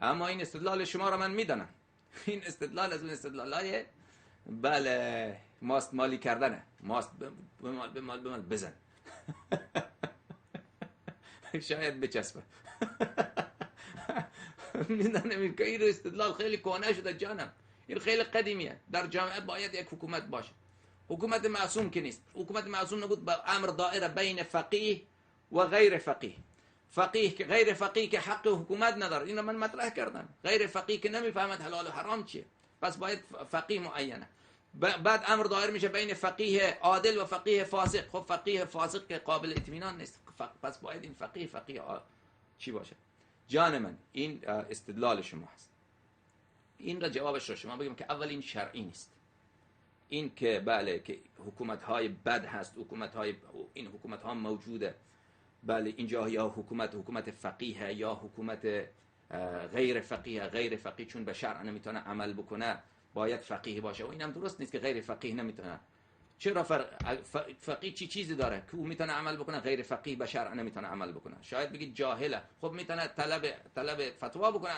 اما این استدلال شما را من میدانم. این استدلال از اون استدلالای بله ماست مالی کردنه. ماست بمال بزن. شاید بچسبه. میدانم که این استدلال خیلی کهنه شده جانم. این خیلی قدیمیه. در جامعه باید یک حکومت باشه. حکومت معصوم که نیست. حکومت معصوم نبود با امر دائره بین فقیه و غیر فقیه. فقیه که غیر فقیه که حق حکومت نداره، اینو من مطرح کردم. غیر فقیه که نمیفهمد حلال و حرام چیه، پس باید فقیه معینه. بعد امر دایر میشه بین فقیه عادل و فقیه فاسق. خب فقیه فاسق که قابل اطمینان نیست، پس باید این فقیه چی باشه؟ جان من این استدلال شما هست. این را جوابش رو شما بگم که اول این شرعی نیست. این که بله که حکومت های بد هست، این حکومت ها موجوده، بله اینجا یا حکومت فقیه یا حکومت غیر فقیه چون به شرع نمیتونه عمل بکنه باید فقیه باشه. و اینم درست نیست که غیر فقیه نمیتونه. چرا فقیه چیزی داره که او میتونه عمل بکنه، غیر فقیه به شرع نمیتونه عمل بکنه؟ شاید بگید جاهله. خب میتونه طلب فتوا بکنه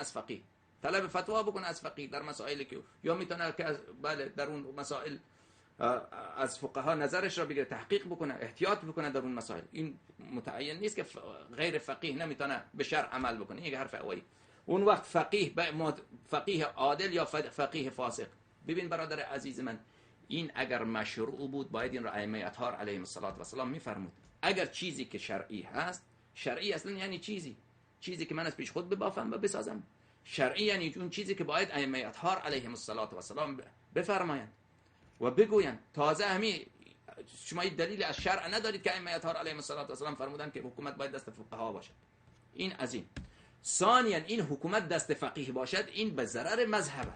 از فقیه، در مسائلی که یا میتونه که بله در اون مسائل از فقها نظرش را بگیره، تحقیق بکنه، احتیاط بکنه در اون مسائل. این متعین نیست که غیر فقیه نمیتونه به شرع عمل بکنه. این حرف اولی. اون وقت فقیه عادل یا فقیه فاسق. ببین برادر عزیز من، این اگر مشروع بود باید این را ائمه اطهار علیهم السلام میفرمود. اگر چیزی که شرعی هست، شرعی اصلا یعنی چیزی که من از پیش خود ببافم و بسازم. شرعی یعنی اون چیزی که باید ائمه اطهار علیهم السلام بفرمایند و بگویند. تازه همین شما دلیل از شرع ندارید که ائمه اطهار علیهم السلام فرمودن که حکومت باید دست فقها باشد. این از این. ثانیا این حکومت دست فقیه باشد، این به ضرر مذهبه.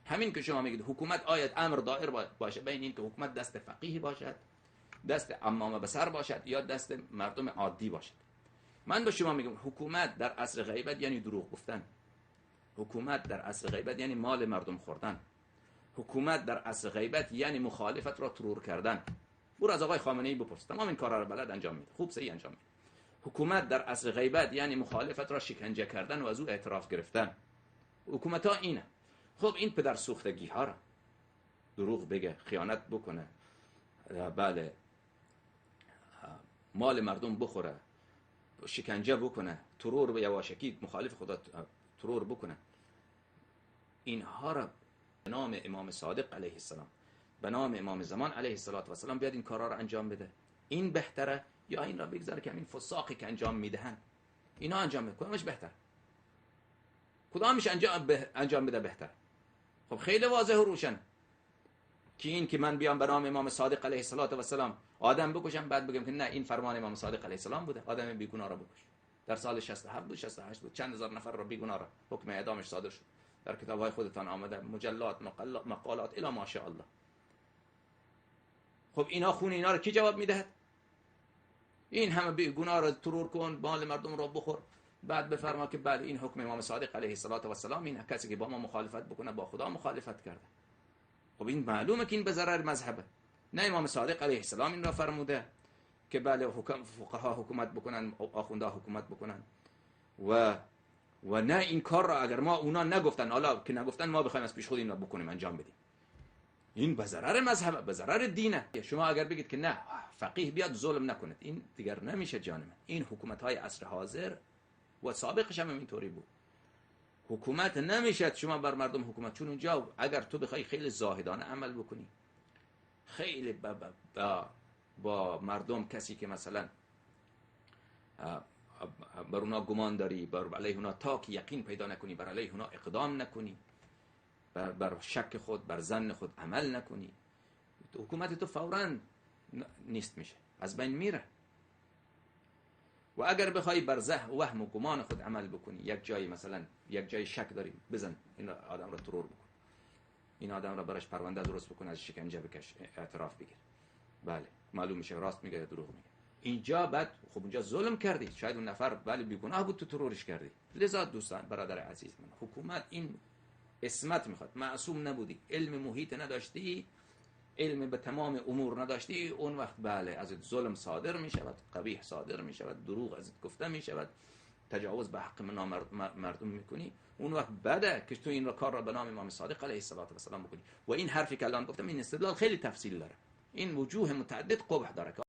همین که شما میگید حکومت آید امر دائر باشه بین این که حکومت دست فقیه باشد، دست امام بصر باشد یا دست مردم عادی باشد. من به شما میگم حکومت در عصر غیبت یعنی دروغ گفتن. حکومت در عصر غیبت یعنی مال مردم خوردن. حکومت در عصر غیبت یعنی مخالفت را ترور کردن. برو از آقای خامنه‌ای بپرس، تمام این کارا رو بلد انجام میده، خوب صحیح انجام میده. حکومت در عصر غیبت یعنی مخالفت را شکنجه کردن و از او اعتراف گرفتن. حکومت ها اینه. خب این پدر سوختگی ها را دروغ بگه، خیانت بکنه، بله مال مردم بخوره، شکنجه بکنه، ترور به یواشکی مخالف خدا ترور بکنه، اینها را به نام امام صادق علیه السلام، به نام امام زمان علیه السلام بیاد این کارا را انجام بده. این بهتره یا این را بگذاره که همین فساقی که انجام میدهن اینا انجام بده؟ کدامش بهتر؟ کدامش انجام بده بهتر؟ خب خیلی واضح و روشن که این که من بیام به نام امام صادق علیه السلام آدم بکشم، بعد بگم که نه این فرمان امام صادق علیه السلام بوده، آدم بیگناه را بکش. در سال 67 بود 68 بود چند هزار نفر را بیگناه را حکم اعدامش صادر شد. در کتاب‌های خودتان آمده، مجلات، مقالات الی ماشاءالله. خب اینا خون اینا رو کی جواب میدهد؟ این همه بیگناه را ترور کن، مال مردم را بخور، بعد بفرما که بله این حکم امام صادق علیه السلام، این کسی که با ما مخالفت بکنه با خدا مخالفت کرده. خب این معلومه که این به ضرر مذهبه. نه امام صادق علیه السلام این را فرموده که بله فقها حکومت بکنن، آخونده حکومت بکنن و نه این کار را اگر ما اونا نگفتن، حالا که نگفتن ما بخوایم از پیش خود این را بکنیم انجام بدیم. این به ضرر مذهب، به ضرر دینه. شما اگر بگید که نه فقیه بیاد ظلم نکنه، این دیگر نمیشه جان من. این حکومت های عصر حاضر و سابقش هم اینطوری بود. حکومت نمیشه شما بر مردم حکومت، چون اونجا اگر تو بخوای خیلی زاهدانه عمل بکنی، خیلی با مردم، کسی که مثلا بر اونا گمان داری، بر علیه اونا تاک یقین پیدا نکنی، بر علیه اونا اقدام نکنی، بر شک خود، بر ظن خود عمل نکنی، حکومت تو فوراً نیست میشه، از بین میره. و اگر بخوای بر وهم و گمان خود عمل بکنی، یک جایی مثلا یک جای شک داری، بزن این آدم را ترور بکن، این آدم را براش پرونده درست بکن، از شکنجه بکش، اعتراف بگیر، بله معلوم میشه راست میگه یا دروغ میگه. اینجا بعد خب اونجا ظلم کردی، شاید اون نفر بله بیگناه بود، تو ترورش کردی. لذا دوستان برادر عزیز من، حکومت این اسمت میخواد، معصوم نبودی، علم محیط نداشتی، علم به تمام امور نداشتی، اون وقت بله ازت ظلم صادر میشود، قبیح صادر میشود، دروغ ازت گفته میشود، تجاوز به حق مردم میکنی، اون وقت بده که تو این کار را به نام امام صادق علیه السلام بکنی. و این حرفی که الان گفتم این استدلال خیلی تفصیل داره، این وجوه متعدد قبح داره.